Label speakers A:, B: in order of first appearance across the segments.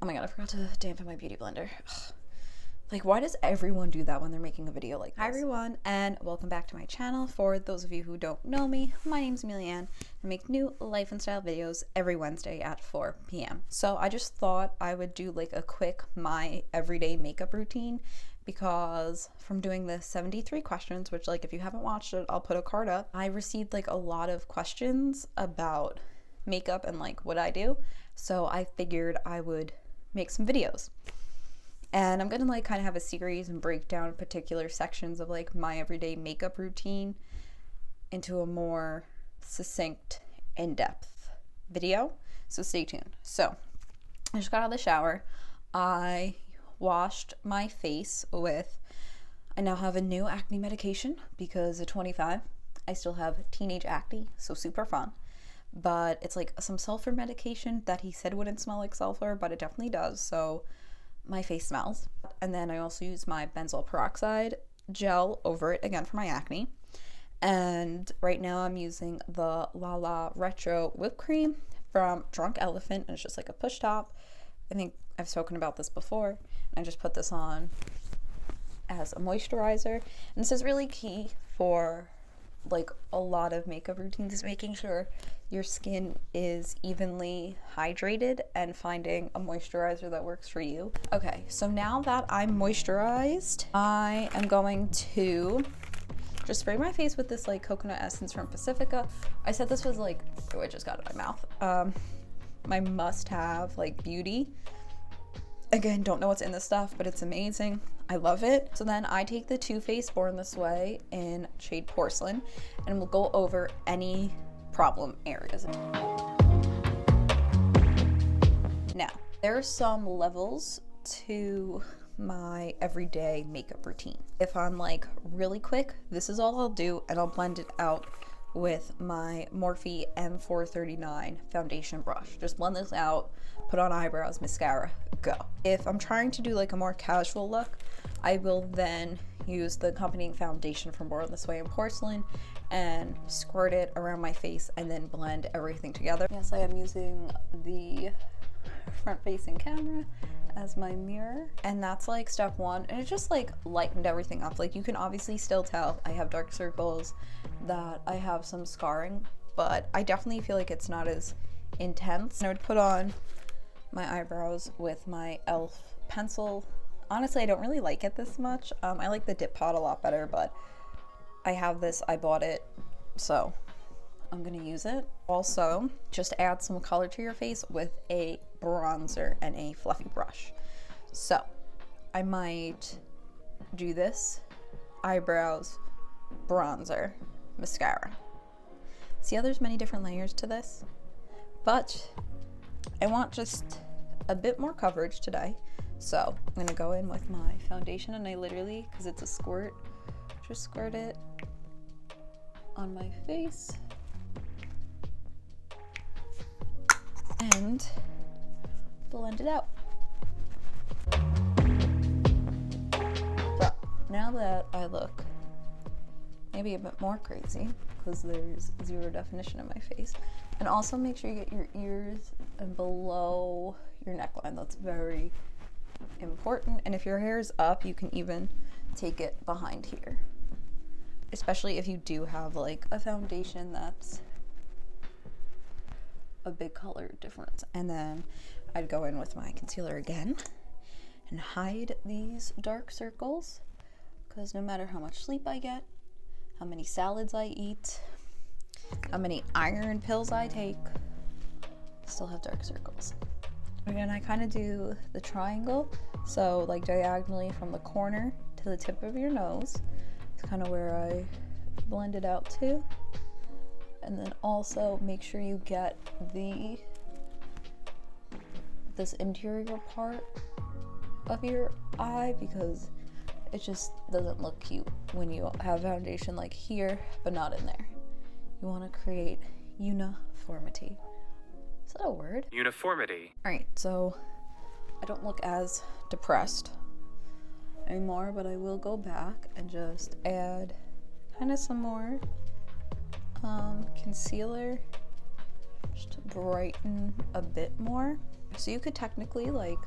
A: Oh my god, I forgot to dampen my beauty blender. Ugh. Like, why does everyone do that when they're making a video like this? Hi everyone, and welcome back to my channel. For those of you who don't know me, my name's Amelia. I make new life and style videos every Wednesday at 4 p.m. So I just thought I would do like a quick my everyday makeup routine, because from doing the 73 questions, which, like, if you haven't watched it, I'll put a card up, I received like a lot of questions about makeup and like what I do. So I figured I would make some videos. And I'm gonna like kind of have a series and break down particular sections of like my everyday makeup routine into a more succinct, in-depth video. So stay tuned. So I just got out of the shower. I washed my face with, I now have a new acne medication because at 25, I still have teenage acne, so super fun. But it's like some sulfur medication that he said wouldn't smell like sulfur, but it definitely does. So my face smells. And then I also use my benzoyl peroxide gel over it again for my acne. And right now I'm using the La La Retro whipped cream from Drunk Elephant, and it's just like a push top. I think I've spoken about this before. And I just put this on as a moisturizer. And this is really key for like a lot of makeup routines, is making sure your skin is evenly hydrated and finding a moisturizer that works for you. Okay, so now that I'm moisturized, I am going to just spray my face with this like coconut essence from Pacifica. I said this was like, oh, I just got it in my mouth. My must-have like beauty. Again, don't know what's in this stuff, but it's amazing. I love it. So then I take the Too Faced Born This Way in shade Porcelain, and we'll go over any problem areas. Now, there are some levels to my everyday makeup routine. If I'm like really quick, this is all I'll do, and I'll blend it out with my Morphe M439 foundation brush. Just blend this out, put on eyebrows, mascara, go. If I'm trying to do like a more casual look, I will then use the accompanying foundation from Born This Way in Porcelain and squirt it around my face and then blend everything together. Yes, I am using the front-facing camera as my mirror, and that's like step one, and it just like lightened everything up. Like, you can obviously still tell I have dark circles, that I have some scarring, but I definitely feel like it's not as intense. And I would put on my eyebrows with my e.l.f. pencil. Honestly, I don't really like it this much. I like the Dip Pod a lot better, but I have this, I bought it, so I'm gonna use it. Also, just add some color to your face with a bronzer and a fluffy brush. So I might do this: eyebrows, bronzer, mascara. See how there's many different layers to this? But I want just a bit more coverage today. So I'm gonna go in with my foundation, and I literally, because it's a squirt, just squirt it on my face and blend it out. So now that I look maybe a bit more crazy, because there's zero definition in my face, and also make sure you get your ears and below your neckline. That's very important. And if your hair is up, you can even take it behind here, especially if you do have like a foundation that's a big color difference. And then I'd go in with my concealer again and hide these dark circles, because no matter how much sleep I get, how many salads I eat, how many iron pills I take, I still have dark circles. Again, I kind of do the triangle, so like diagonally from the corner to the tip of your nose. It's kind of where I blend it out to. And then also make sure you get this interior part of your eye, because it just doesn't look cute when you have foundation like here but not in there. You want to create uniformity. Is that a word?
B: Uniformity.
A: Alright, so I don't look as depressed anymore, but I will go back and just add kind of some more concealer just to brighten a bit more. So you could technically like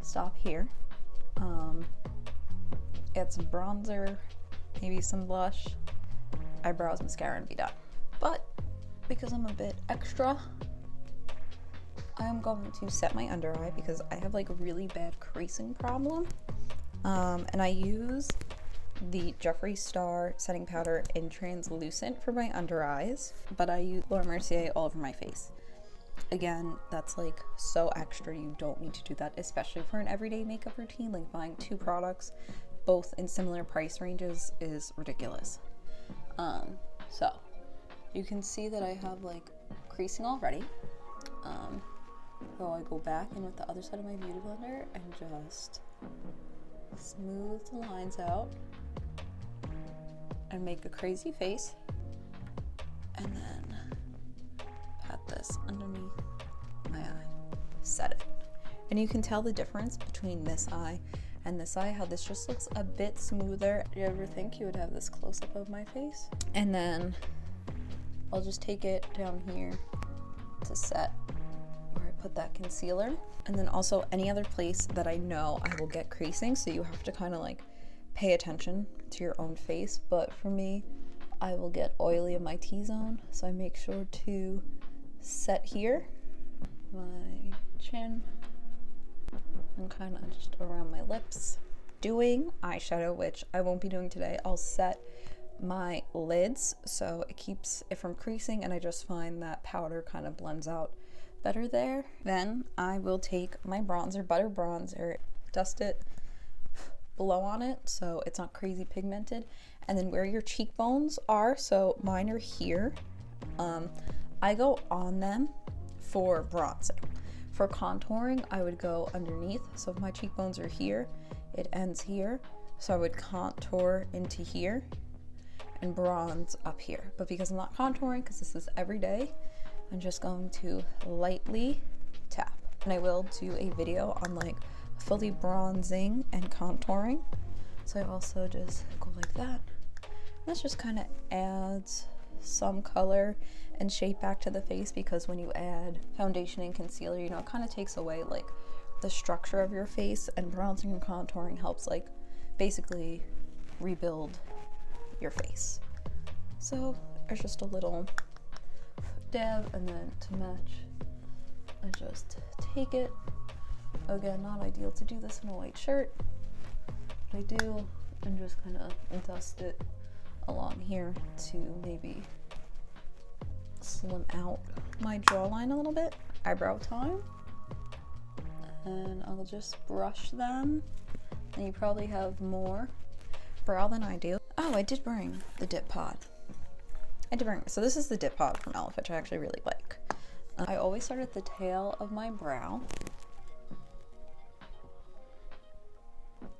A: stop here, add some bronzer, maybe some blush, eyebrows, mascara, and be done. But because I'm a bit extra, I'm going to set my under eye because I have like a really bad creasing problem. And I use the Jeffree Star setting powder in translucent for my under eyes, but I use Laura Mercier all over my face. Again, that's like so extra. You don't need to do that, especially for an everyday makeup routine. Like buying 2 products, both in similar price ranges, is ridiculous. So you can see that I have like creasing already. So I go back in with the other side of my beauty blender and just smooth the lines out and make a crazy face, and then pat this underneath my eye, set it. And you can tell the difference between this eye and this eye, how this just looks a bit smoother. Do you ever think you would have this close-up of my face? And then I'll just take it down here to set where I put that concealer. And then also any other place that I know I will get creasing, so you have to kind of like pay attention to your own face. But for me, I will get oily in my T-zone, so I make sure to set here, my chin, and kind of just around my lips. Doing eyeshadow, which I won't be doing today, I'll set my lids so it keeps it from creasing, and I just find that powder kind of blends out better there. Then I will take my bronzer, butter bronzer, dust it, blow on it so it's not crazy pigmented, and then where your cheekbones are, so mine are here, I go on them for bronzing. For contouring, I would go underneath, so if my cheekbones are here, it ends here, so I would contour into here and bronze up here. But because I'm not contouring, because this is every day, I'm just going to lightly tap. And I will do a video on like fully bronzing and contouring. So I also just go like that. This just kind of adds some color and shape back to the face, because when you add foundation and concealer, you know, it kind of takes away like the structure of your face, and bronzing and contouring helps like basically rebuild your face. So there's just a little dab, and then to match, I just take it. Again, not ideal to do this in a white shirt, but I do, and just kind of dust it along here to maybe slim out my jawline a little bit. Eyebrow time, and I'll just brush them, and you probably have more brow than I do. Oh, I did bring the Dip Pod. So this is the Dip Pod from Pallet, which I actually really like. I always start at the tail of my brow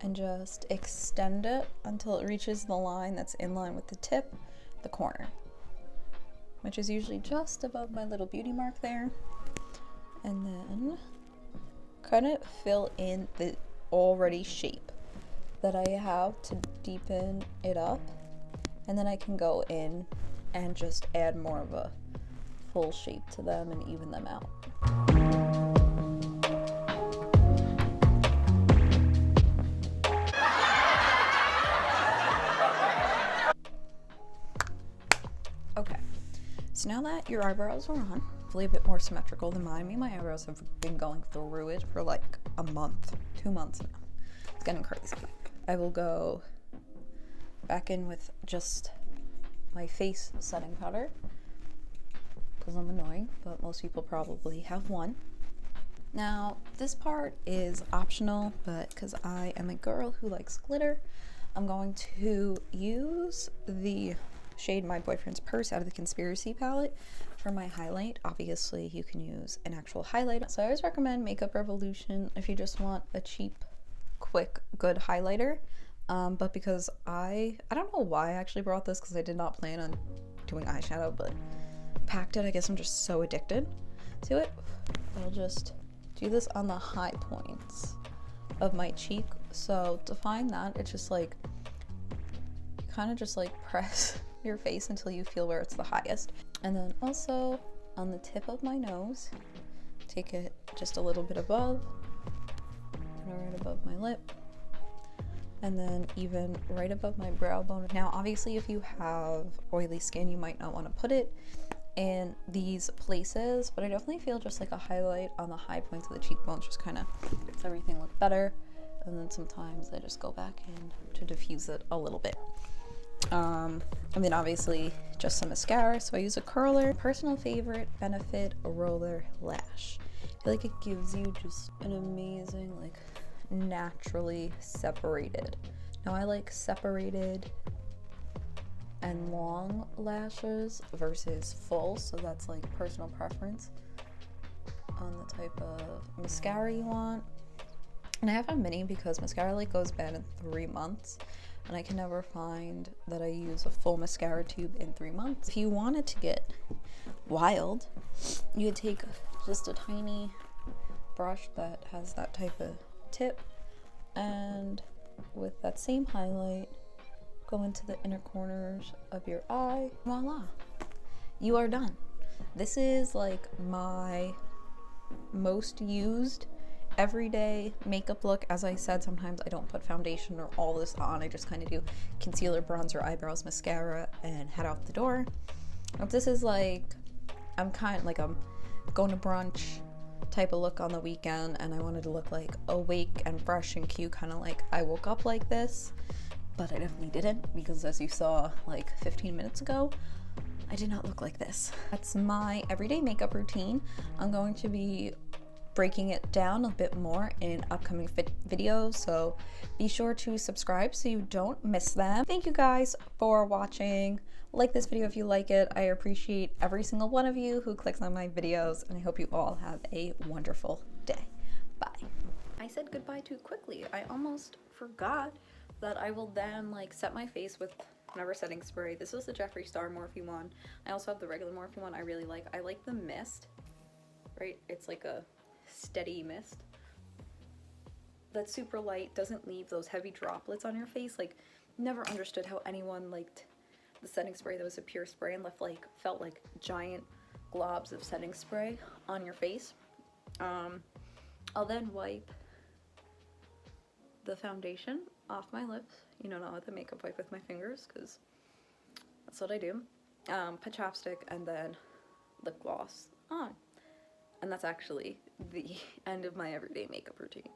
A: and just extend it until it reaches the line that's in line with the tip, the corner, which is usually just above my little beauty mark there. And then kind of fill in the already shape that I have to deepen it up, and then I can go in and just add more of a full shape to them and even them out. Okay, so now that your eyebrows are on, hopefully a bit more symmetrical than mine. Me and my eyebrows have been going through it for like a month, 2 months now. It's getting crazy. I will go back in with just my face setting powder, because I'm annoying, but most people probably have one. Now, this part is optional, but because I am a girl who likes glitter, I'm going to use the shade My Boyfriend's Purse out of the Conspiracy palette for my highlight. Obviously, you can use an actual highlight. So I always recommend Makeup Revolution if you just want a cheap, quick, good highlighter. But because I don't know why I actually brought this, because I did not plan on doing eyeshadow, but packed it. I guess I'm just so addicted to it. I'll just do this on the high points of my cheek. So to find that, it's just like, kind of just like press your face until you feel where it's the highest. And then also on the tip of my nose take it just a little bit above, right above my lip, and then even right above my brow bone. Now, obviously, if you have oily skin, you might not want to put it in these places, but I definitely feel just like a highlight on the high points of the cheekbones just kind of makes everything look better. And then sometimes I just go back in to diffuse it a little bit. And then obviously just some mascara, so I use a curler. Personal favorite, Benefit Roller Lash. I feel like it gives you just an amazing, like, naturally separated. Now I like separated and long lashes versus full, so that's like personal preference on the type of mascara you want. And I have a mini because mascara like goes bad in 3 months, and I can never find that I use a full mascara tube in 3 months. If you wanted to get wild, you would take just a tiny brush that has that type of tip, and with that same highlight, go into the inner corners of your eye. Voila, you are done. This is like my most used everyday makeup look. As I said, sometimes I don't put foundation or all this on. I just kind of do concealer, bronzer, eyebrows, mascara, and head out the door. If this is like, I'm kind of like I'm going to brunch type of look on the weekend, and I wanted to look like awake and fresh and cute, kind of like I woke up like this, but I definitely didn't, because as you saw like 15 minutes ago, I did not look like this. That's my everyday makeup routine. I'm going to be breaking it down a bit more in upcoming videos, so be sure to subscribe so you don't miss them. Thank you guys for watching. Like this video if you like it. I appreciate every single one of you who clicks on my videos, and I hope you all have a wonderful day. Bye. I said goodbye too quickly. I almost forgot that I will then like set my face with Never Setting Spray. This was the Jeffree Star Morphe one. I also have the regular Morphe one I really like. I like the mist, right? It's like a steady mist that's super light, doesn't leave those heavy droplets on your face. Like, never understood how anyone liked the setting spray that was a pure spray and felt like giant globs of setting spray on your face. I'll then wipe the foundation off my lips, you know, not with the makeup wipe, with my fingers, because that's what I do. Put chapstick and then lip gloss on. And that's actually the end of my everyday makeup routine.